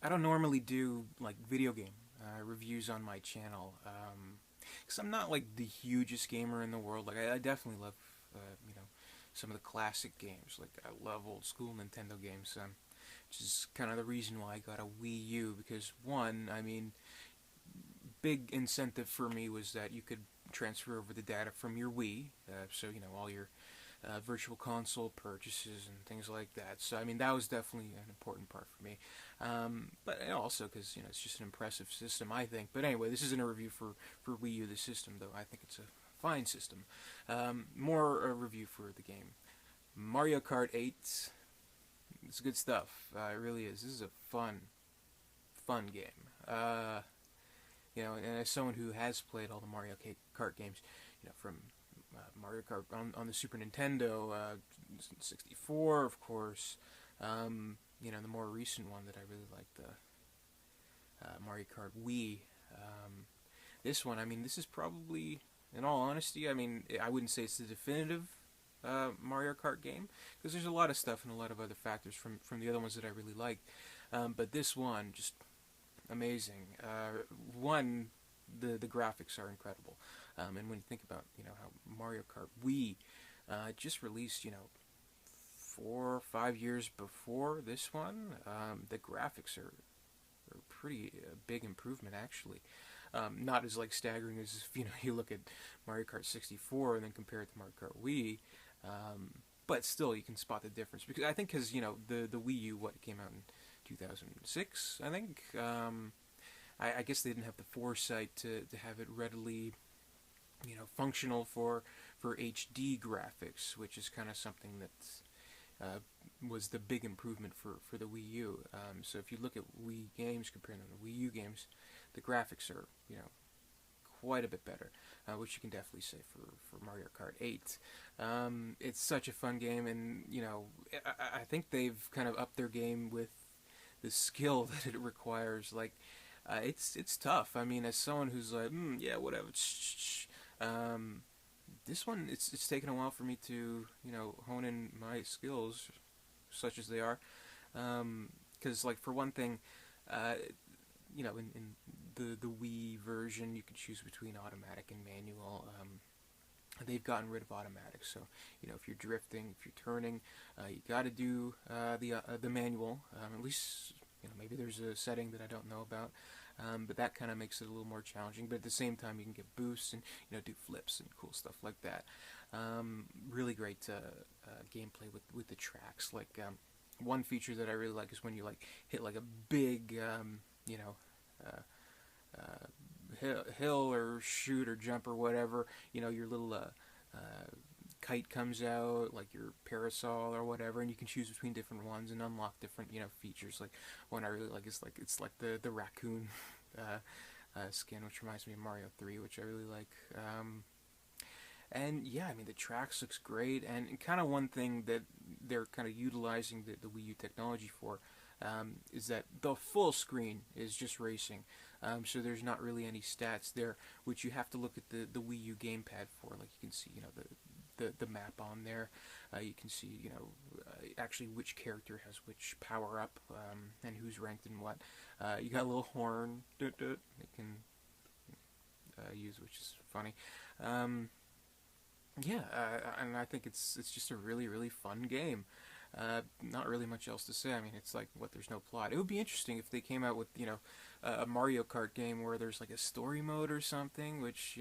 I don't normally do like video game reviews on my channel because I'm not like the hugest gamer in the world. Like I definitely love you know some of the classic games. Like I love old school Nintendo games, which is kind of the reason why I got a Wii U. Because one, I mean, big incentive for me was that you could transfer over the data from your Wii, so you know all your virtual console purchases and things like that. So I mean that was definitely an important part for me. But also because it's just an impressive system, I think. But anyway, this isn't a review for Wii U the system, though. I think it's a fine system. More a review for the game. Mario Kart 8. It's good stuff. It really is. This is a fun game. And as someone who has played all the Mario Kart games, from Mario Kart on the Super Nintendo, 64, of course. The more recent one that I really liked, the Mario Kart Wii. This one, I mean, this is probably, in all honesty, I mean, I wouldn't say it's the definitive Mario Kart game because there's a lot of stuff and a lot of other factors from the other ones that I really liked. But this one, just amazing. One, the graphics are incredible, and when you think about how Mario Kart Wii just released 4 or 5 years before this one, the graphics are pretty big improvement actually. Not as like staggering as if you look at Mario Kart 64 and then compare it to Mario Kart Wii. But still, you can spot the difference because I think because the Wii U came out in 2006, I think. I guess they didn't have the foresight to have it readily functional for HD graphics, which is kind of something that was the big improvement for the Wii U. So if you look at Wii games compared to the Wii U games, the graphics are quite a bit better, which you can definitely say for Mario Kart 8. It's such a fun game, and I think they've kind of upped their game with the skill that it requires. Like, it's tough. I mean, as someone who's like, yeah, whatever. This one, it's taken a while for me to hone in my skills, such as they are. Because like for one thing, in the Wii version, you can choose between automatic and manual. They've gotten rid of automatic, so if you're drifting, if you're turning, you got to do the manual. At least maybe there's a setting that I don't know about, but that kind of makes it a little more challenging. But at the same time, you can get boosts and do flips and cool stuff like that. Really great gameplay with the tracks. Like one feature that I really like is when you like hit like a big uh, hill or shoot or jump or whatever, your little kite comes out, like your parasol or whatever, and you can choose between different ones and unlock different features. Like one I really like is like it's like the raccoon skin, which reminds me of Mario 3, which I really like. And yeah, I mean the tracks looks great, and kind of one thing that they're kind of utilizing the Wii U technology for is that the full screen is just racing. So there's not really any stats there, which you have to look at the Wii U gamepad for. Like you can see, the map on there. You can see, actually which character has which power up and who's ranked in what. You got a little horn that can use, which is funny. And I think it's just a really fun game. Not really much else to say. I mean, it's like there's no plot. It would be interesting if they came out with a Mario Kart game where there's like a story mode or something, which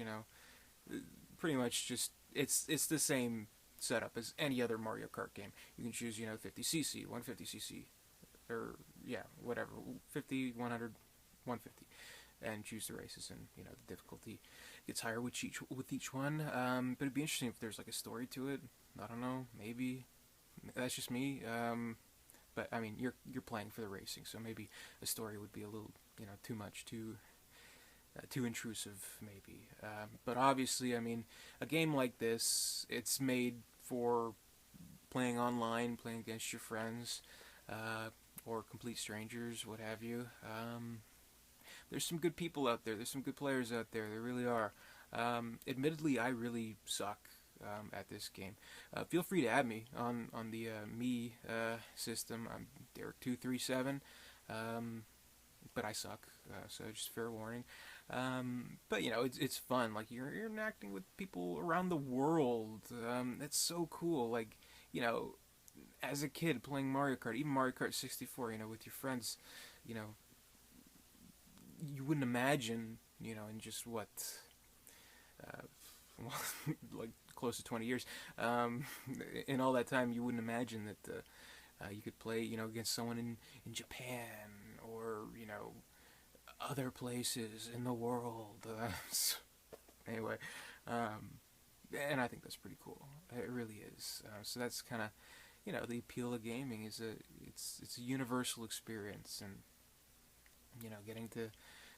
pretty much just it's the same setup as any other Mario Kart game. You can choose 50cc, 150cc, or yeah, whatever, 50, 100, 150, and choose the races, and the difficulty gets higher with each one. But it'd be interesting if there's like a story to it. I don't know, maybe. That's just me. But I mean, you're playing for the racing, so maybe a story would be a little, too much, too intrusive, maybe. But obviously, I mean, a game like this, it's made for playing online, playing against your friends, or complete strangers, what have you. There's some good people out there. There's some good players out there. There really are. Admittedly, I really suck at this game. Feel free to add me on the me system. I'm Derek237. but I suck. So just fair warning. But it's fun. Like you're interacting with people around the world. It's so cool. Like you know, as a kid playing Mario Kart, even Mario Kart 64, with your friends, you know, you wouldn't imagine, in just what, uh, like close to 20 years, in all that time, you wouldn't imagine that you could play, against someone in Japan or, other places in the world. So, anyway, um, and I think that's pretty cool. It really is. So that's kind of, the appeal of gaming is it's a universal experience, and getting to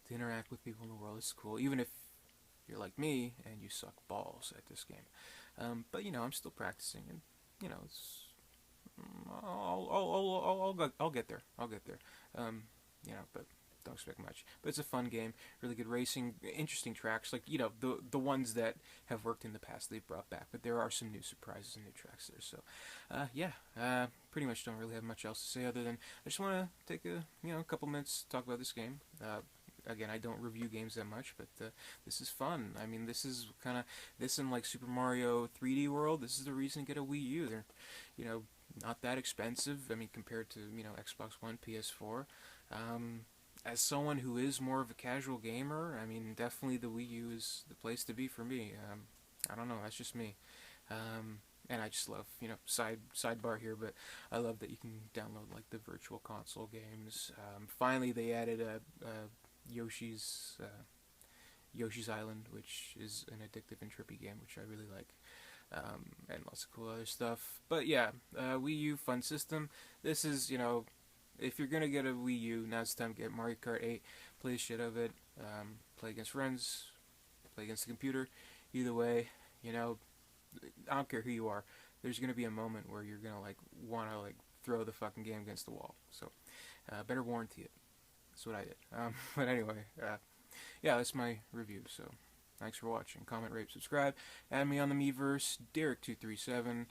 interact with people in the world is cool, even if you're like me and you suck balls at this game. But I'm still practicing, and it's I'll get there. I'll get there. But don't expect much. But it's a fun game, really good racing, interesting tracks. Like the ones that have worked in the past, they've brought back. But there are some new surprises and new tracks there. So, pretty much don't really have much else to say other than I just want to take a couple minutes to talk about this game. Again, I don't review games that much, but this is fun. I mean, this is kind of this and like Super Mario 3D World. This is the reason to get a Wii U. They're, not that expensive. I mean, compared to Xbox One, PS4. As someone who is more of a casual gamer, I mean, definitely the Wii U is the place to be for me. I don't know, that's just me. And I just love, sidebar here, but I love that you can download like the virtual console games. Finally, they added a Yoshi's Island, which is an addictive and trippy game, which I really like. And lots of cool other stuff. But yeah, Wii U fun system. This is, if you're gonna get a Wii U, now's the time to get Mario Kart 8. Play the shit of it. Play against friends. Play against the computer. Either way, I don't care who you are. There's gonna be a moment where you're gonna wanna throw the fucking game against the wall. So better warranty it. That's what I did. But anyway, yeah, that's my review. So thanks for watching. Comment, rate, subscribe. Add me on the Miiverse. Derek237.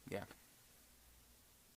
Yeah.